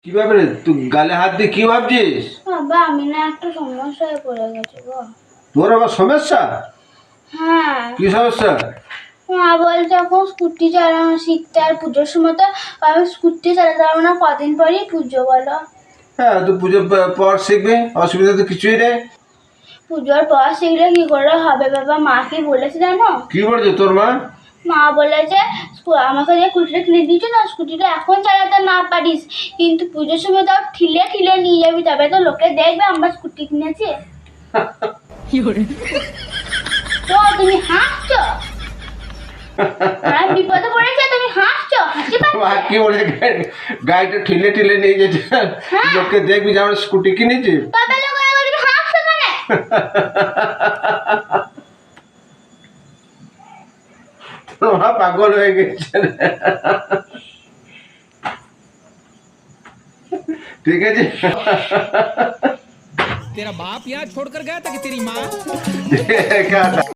কিভাবে রে? তুই গালে হাত দিয়ে কি ভাবছিস? বাবা আমি না একটা সমস্যায় পড়ে গেছি গো। তোর আবার সমস্যা? হ্যাঁ, কি সমস্যা? মা বলছে এখন স্কুটি চালানো শিখতে, আর পুজোর সময় তো আমি স্কুটি চালাতে পারবো না, কদিন পরেই পুজো বলো। হ্যাঁ, তুই পুজোর পর শিখবি, অসুবিধা তো কিছুই নেই। পুজোর পর শিখলে কি করে হবে বাবা? মা কি বলেছে জানো? কি বলছে তোর মা? মা বলেছে আমাকে যে স্কুটিটা কিনে দিচ্ছ না, স্কুটিটা এখন চালাতে না পারিস, কিন্তু পুজোর সময় তো ঠিলে ঠিলে নিয়ে যাবি, তবে তো লোকে দেখবে আমরা স্কুটি কিনেছি। তো তুমি হাসছো? আর বিপদে পড়েছে তুমি হাসছো, হাসি মা পাচ্ছে। কি বলছে? গাড়িটা ঠিলে ঠিলে নিয়ে যেতে লোককে দেখবি যে আমরা স্কুটি কিনেছি। তবে লোকে দেখবে তুমি হাসছো কেন? তোর মা পাগল হয়ে গেছে। ঠিক আছে। तेरा बाप यहाँ छोड़कर गया था कि तेरी माँ? ঠিক আছে।